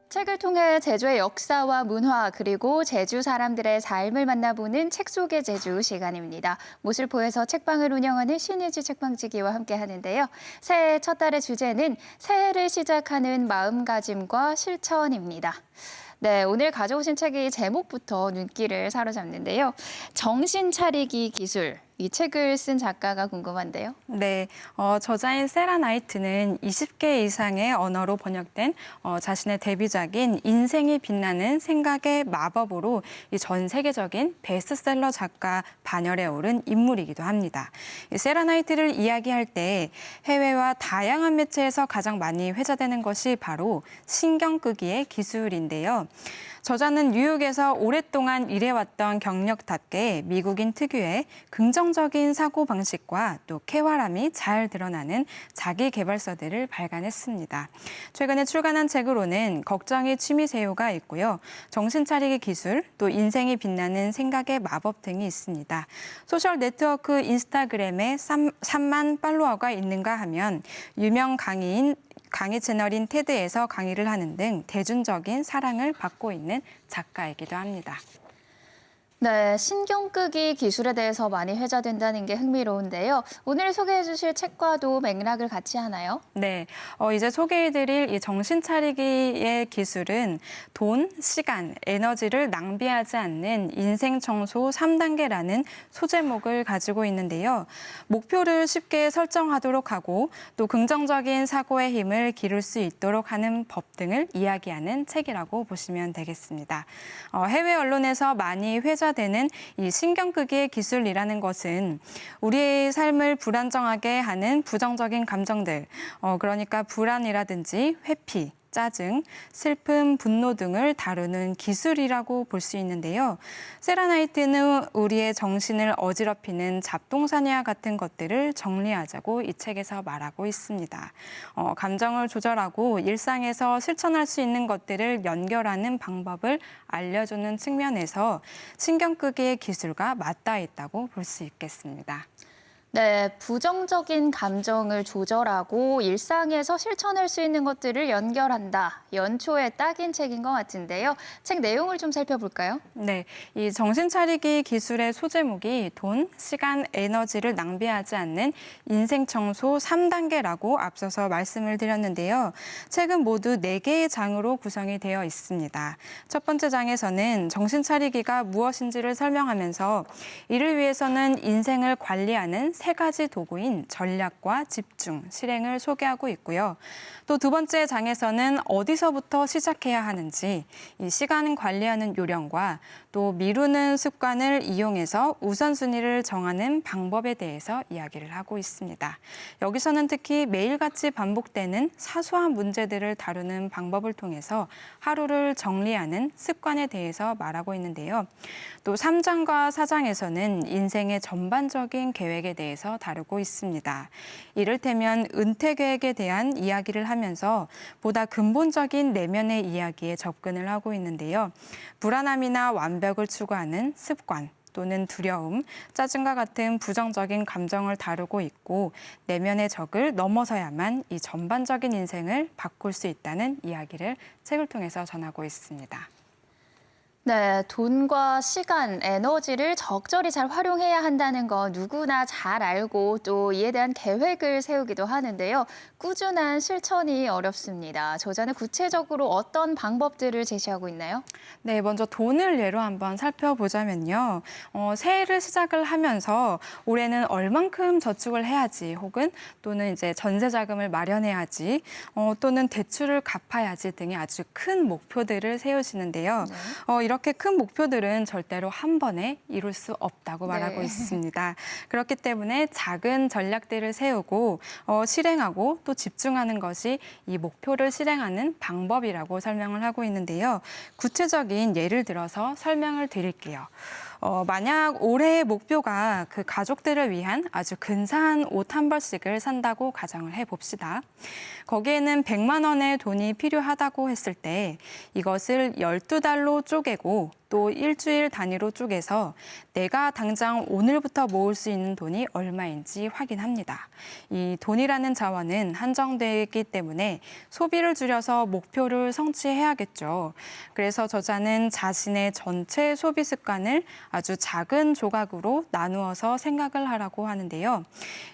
책을 통해 제주의 역사와 문화 그리고 제주 사람들의 삶을 만나보는 책 속의 제주 시간입니다. 모슬포에서 책방을 운영하는 신의주 책방지기와 함께 하는데요. 새해 첫 달의 주제는 새해를 시작하는 마음가짐과 실천입니다. 네, 오늘 가져오신 책이 제목부터 눈길을 사로잡는데요. 정신 차리기 기술. 이 책을 쓴 작가가 궁금한데요. 네, 저자인 세라 나이트는 20개 이상의 언어로 번역된 자신의 데뷔작인 인생이 빛나는 생각의 마법으로 이 전 세계적인 베스트셀러 작가 반열에 오른 인물이기도 합니다. 이 세라 나이트를 이야기할 때 해외와 다양한 매체에서 가장 많이 회자되는 것이 바로 신경 끄기의 기술인데요. 저자는 뉴욕에서 오랫동안 일해왔던 경력답게 미국인 특유의 긍정적인 사고방식과 또 쾌활함이 잘 드러나는 자기계발서들을 발간했습니다. 최근에 출간한 책으로는 걱정이 취미새요가 있고요. 정신차리기 기술, 또 인생이 빛나는 생각의 마법 등이 있습니다. 소셜 네트워크 인스타그램에 3만 팔로워가 있는가 하면 유명 강의 채널인 테드에서 강의를 하는 등 대중적인 사랑을 받고 있는 작가이기도 합니다. 네, 신경 끄기 기술에 대해서 많이 회자된다는 게 흥미로운데요. 오늘 소개해 주실 책과도 맥락을 같이 하나요? 네, 이제 소개해드릴 이 정신차리기의 기술은 돈, 시간, 에너지를 낭비하지 않는 인생 청소 3단계라는 소제목을 가지고 있는데요. 목표를 쉽게 설정하도록 하고 또 긍정적인 사고의 힘을 기를 수 있도록 하는 법 등을 이야기하는 책이라고 보시면 되겠습니다. 해외 언론에서 많이 회자되는 이 신경 끄기의 기술이라는 것은 우리의 삶을 불안정하게 하는 부정적인 감정들, 그러니까 불안이라든지 회피, 짜증, 슬픔, 분노 등을 다루는 기술이라고 볼 수 있는데요. 세라나이트는 우리의 정신을 어지럽히는 잡동사니와 같은 것들을 정리하자고 이 책에서 말하고 있습니다. 감정을 조절하고 일상에서 실천할 수 있는 것들을 연결하는 방법을 알려주는 측면에서 신경 끄기의 기술과 맞닿아 있다고 볼 수 있겠습니다. 네, 부정적인 감정을 조절하고 일상에서 실천할 수 있는 것들을 연결한다. 연초에 딱인 책인 것 같은데요. 책 내용을 좀 살펴볼까요? 네, 이 정신차리기 기술의 소제목이 돈, 시간, 에너지를 낭비하지 않는 인생 청소 3단계라고 앞서서 말씀을 드렸는데요. 책은 모두 4개의 장으로 구성이 되어 있습니다. 첫 번째 장에서는 정신차리기가 무엇인지를 설명하면서 이를 위해서는 인생을 관리하는 3가지 도구인 전략과 집중, 실행을 소개하고 있고요. 또 두 번째 장에서는 어디서부터 시작해야 하는지, 이 시간 관리하는 요령과 또 미루는 습관을 이용해서 우선순위를 정하는 방법에 대해서 이야기를 하고 있습니다. 여기서는 특히 매일같이 반복되는 사소한 문제들을 다루는 방법을 통해서 하루를 정리하는 습관에 대해서 말하고 있는데요. 또 3장과 4장에서는 인생의 전반적인 계획에 대해서 다루고 있습니다. 이를테면 은퇴 계획에 대한 이야기를 하면서 보다 근본적인 내면의 이야기에 접근을 하고 있는데요. 불안함이나 완벽을 추구하는 습관, 또는 두려움, 짜증과 같은 부정적인 감정을 다루고 있고 내면의 적을 넘어서야만 이 전반적인 인생을 바꿀 수 있다는 이야기를 책을 통해서 전하고 있습니다. 네, 돈과 시간, 에너지를 적절히 잘 활용해야 한다는 거 누구나 잘 알고 또 이에 대한 계획을 세우기도 하는데요. 꾸준한 실천이 어렵습니다. 저자는 구체적으로 어떤 방법들을 제시하고 있나요? 네, 먼저 돈을 예로 한번 살펴보자면요. 새해를 시작을 하면서 올해는 얼만큼 저축을 해야지 혹은 또는 이제 전세 자금을 마련해야지 또는 대출을 갚아야지 등의 아주 큰 목표들을 세우시는데요. 이렇게 큰 목표들은 절대로 한 번에 이룰 수 없다고 말하고 있습니다. 그렇기 때문에 작은 전략들을 세우고 실행하고 또 집중하는 것이 이 목표를 실행하는 방법이라고 설명을 하고 있는데요. 구체적인 예를 들어서 설명을 드릴게요. 만약 올해의 목표가 그 가족들을 위한 아주 근사한 옷 한 벌씩을 산다고 가정을 해봅시다. 거기에는 100만 원의 돈이 필요하다고 했을 때 이것을 12달로 쪼개고 또 일주일 단위로 쪼개서 내가 당장 오늘부터 모을 수 있는 돈이 얼마인지 확인합니다. 이 돈이라는 자원은 한정되어 있기 때문에 소비를 줄여서 목표를 성취해야겠죠. 그래서 저자는 자신의 전체 소비 습관을 아주 작은 조각으로 나누어서 생각을 하라고 하는데요.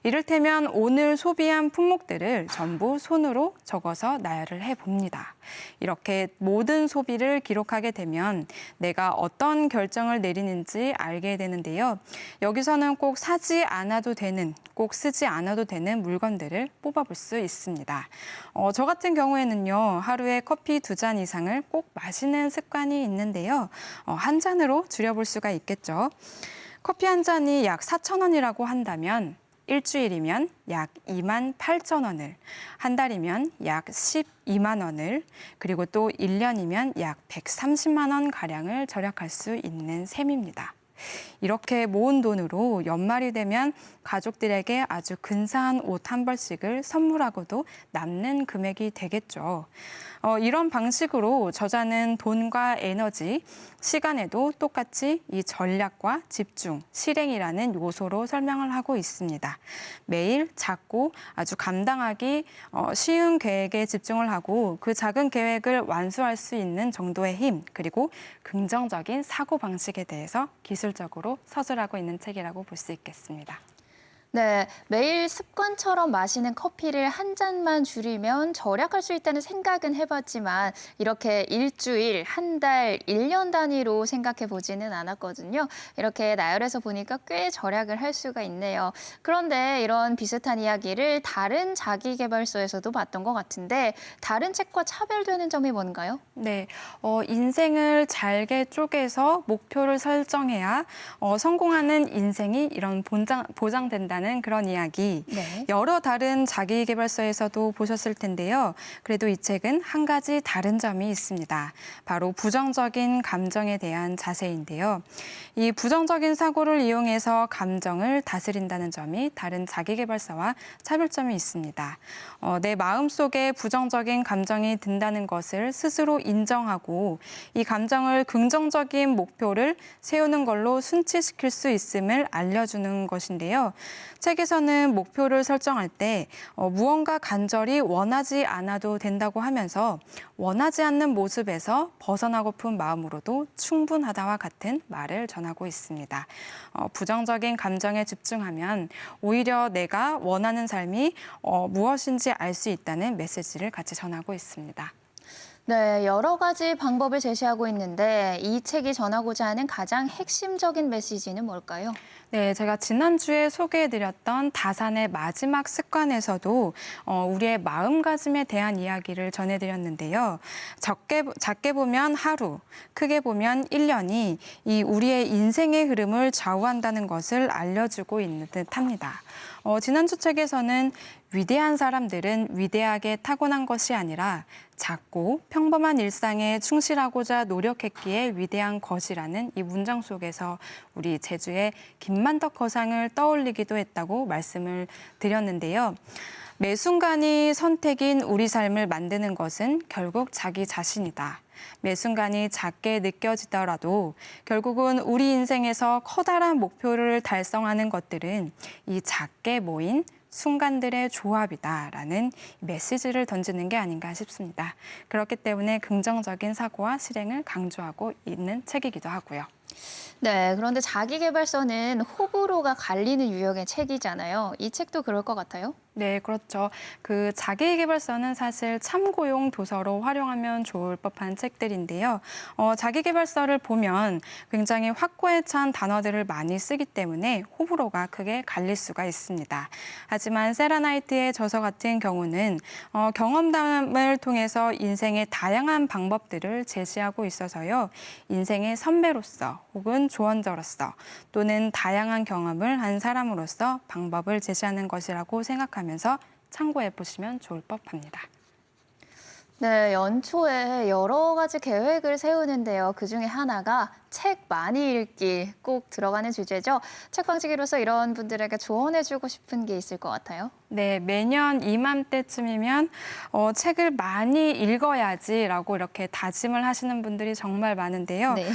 이를테면 오늘 소비한 품목들을 전부 손으로 적어서 나열을 해봅니다. 이렇게 모든 소비를 기록하게 되면 내가 어떤 결정을 내리는지 알게 되는데요. 여기서는 꼭 사지 않아도 되는, 꼭 쓰지 않아도 되는 물건들을 뽑아볼 수 있습니다. 저 같은 경우에는요, 하루에 커피 2잔 이상을 꼭 마시는 습관이 있는데요. 한 잔으로 줄여볼 수가 있겠죠. 커피 한 잔이 약 4,000원이라고 한다면 일주일이면 약 28,000원을, 한 달이면 약 12만 원을, 그리고 또 1년이면 약 130만 원 가량을 절약할 수 있는 셈입니다. 이렇게 모은 돈으로 연말이 되면 가족들에게 아주 근사한 옷 한 벌씩을 선물하고도 남는 금액이 되겠죠. 이런 방식으로 저자는 돈과 에너지, 시간에도 똑같이 이 전략과 집중, 실행이라는 요소로 설명을 하고 있습니다. 매일 작고 아주 감당하기 쉬운 계획에 집중을 하고 그 작은 계획을 완수할 수 있는 정도의 힘, 그리고 긍정적인 사고방식에 대해서 기술적으로 서술하고 있는 책이라고 볼 수 있겠습니다. 네, 매일 습관처럼 마시는 커피를 한 잔만 줄이면 절약할 수 있다는 생각은 해봤지만 이렇게 일주일, 한 달, 1년 단위로 생각해 보지는 않았거든요. 이렇게 나열해서 보니까 꽤 절약을 할 수가 있네요. 그런데 이런 비슷한 이야기를 다른 자기계발서에서도 봤던 것 같은데 다른 책과 차별되는 점이 뭔가요? 네, 인생을 잘게 쪼개서 목표를 설정해야 성공하는 인생이 이런 보장된다는 그런 이야기. 네. 여러 다른 자기계발서에서도 보셨을 텐데요. 그래도 이 책은 한 가지 다른 점이 있습니다. 바로 부정적인 감정에 대한 자세인데요. 이 부정적인 사고를 이용해서 감정을 다스린다는 점이 다른 자기계발서와 차별점이 있습니다. 내 마음속에 부정적인 감정이 든다는 것을 스스로 인정하고 이 감정을 긍정적인 목표를 세우는 걸로 순치시킬 수 있음을 알려주는 것인데요. 책에서는 목표를 설정할 때 무언가 간절히 원하지 않아도 된다고 하면서 원하지 않는 모습에서 벗어나고픈 마음으로도 충분하다와 같은 말을 전하고 있습니다. 부정적인 감정에 집중하면 오히려 내가 원하는 삶이 무엇인지 알 수 있다는 메시지를 같이 전하고 있습니다. 네, 여러 가지 방법을 제시하고 있는데 이 책이 전하고자 하는 가장 핵심적인 메시지는 뭘까요? 네, 제가 지난주에 소개해드렸던 다산의 마지막 습관에서도 우리의 마음가짐에 대한 이야기를 전해드렸는데요. 작게 보면 하루, 크게 보면 1년이 이 우리의 인생의 흐름을 좌우한다는 것을 알려주고 있는 듯합니다. 지난주 책에서는 위대한 사람들은 위대하게 타고난 것이 아니라 작고 평범한 일상에 충실하고자 노력했기에 위대한 것이라는 이 문장 속에서 우리 제주의 김만덕 거상을 떠올리기도 했다고 말씀을 드렸는데요. 매 순간이 선택인 우리 삶을 만드는 것은 결국 자기 자신이다. 매 순간이 작게 느껴지더라도 결국은 우리 인생에서 커다란 목표를 달성하는 것들은 이 작게 모인 순간들의 조합이다라는 메시지를 던지는 게 아닌가 싶습니다. 그렇기 때문에 긍정적인 사고와 실행을 강조하고 있는 책이기도 하고요. 네, 그런데 자기계발서는 호불호가 갈리는 유형의 책이잖아요. 이 책도 그럴 것 같아요? 네, 그렇죠. 그 자기계발서는 사실 참고용 도서로 활용하면 좋을 법한 책들인데요. 자기계발서를 보면 굉장히 확고에 찬 단어들을 많이 쓰기 때문에 호불호가 크게 갈릴 수가 있습니다. 하지만 세라나이트의 저서 같은 경우는 경험담을 통해서 인생의 다양한 방법들을 제시하고 있어서요. 인생의 선배로서 혹은 조언자로서 또는 다양한 경험을 한 사람으로서 방법을 제시하는 것이라고 생각합니다. 하면서 참고해 보시면 좋을 법합니다. 네, 연초에 여러 가지 계획을 세우는데요. 그중에 하나가 책 많이 읽기 꼭 들어가는 주제죠. 책방지기로서 이런 분들에게 조언해주고 싶은 게 있을 것 같아요. 네, 매년 이맘때쯤이면 책을 많이 읽어야지라고 이렇게 다짐을 하시는 분들이 정말 많은데요. 네.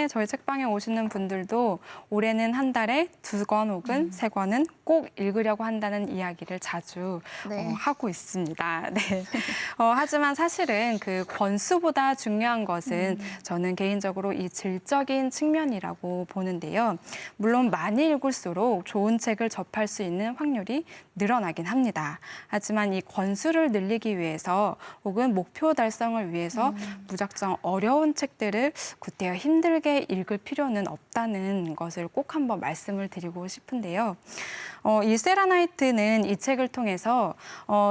저희 책방에 오시는 분들도 올해는 한 달에 2권 혹은 3권은 꼭 읽으려고 한다는 이야기를 자주 네. 하고 있습니다. 네. 하지만 사실은 그 권수보다 중요한 것은 저는 개인적으로 이 질적인 측면이라고 보는데요. 물론 많이 읽을수록 좋은 책을 접할 수 있는 확률이 늘어나긴 합니다. 하지만 이 권수를 늘리기 위해서 혹은 목표 달성을 위해서 무작정 어려운 책들을 구태여 힘들게 읽을 필요는 없다는 것을 꼭 한번 말씀을 드리고 싶은데요. 이 세라나이트는 이 책을 통해서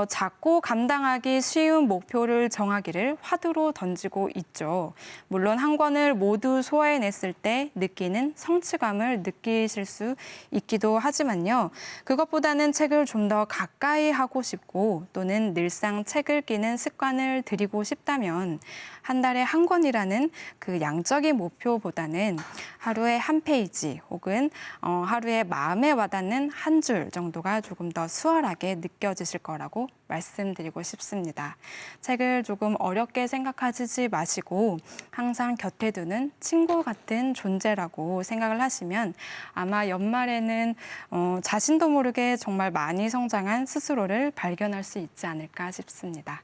작고 감당하기 쉬운 목표를 정하기를 화두로 던지고 있죠. 물론 한 권을 모두 소화해냈을 때 느끼는 성취감을 느끼실 수 있기도 하지만요. 그것보다는 책을 좀 더 가까이 하고 싶고 또는 늘상 책을 읽는 습관을 들이고 싶다면 한 달에 한 권이라는 그 양적인 목표보다는 하루에 한 페이지 혹은 하루에 마음에 와닿는 한 줄 정도가 조금 더 수월하게 느껴지실 거라고 말씀드리고 싶습니다. 책을 조금 어렵게 생각하지 마시고 항상 곁에 두는 친구 같은 존재라고 생각을 하시면 아마 연말에는 자신도 모르게 정말 많이 성장한 스스로를 발견할 수 있지 않을까 싶습니다.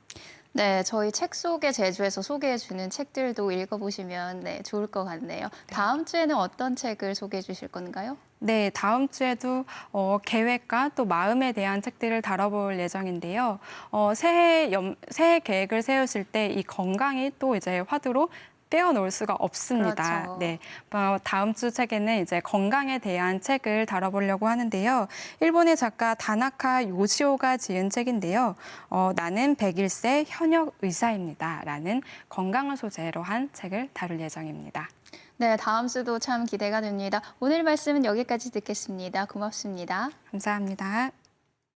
네, 저희 책 속의 제주에서 소개해주는 책들도 읽어보시면 네, 좋을 것 같네요. 다음 주에는 어떤 책을 소개해 주실 건가요? 네, 다음 주에도 계획과 또 마음에 대한 책들을 다뤄볼 예정인데요. 새해 계획을 세우실 때 이 건강이 또 이제 화두로 떼어놓을 수가 없습니다. 그렇죠. 네, 다음 주 책에는 이제 건강에 대한 책을 다뤄보려고 하는데요. 일본의 작가 다나카 요시오가 지은 책인데요. 나는 101세 현역 의사입니다라는 건강을 소재로 한 책을 다룰 예정입니다. 네, 다음 주도 참 기대가 됩니다. 오늘 말씀은 여기까지 듣겠습니다. 고맙습니다. 감사합니다.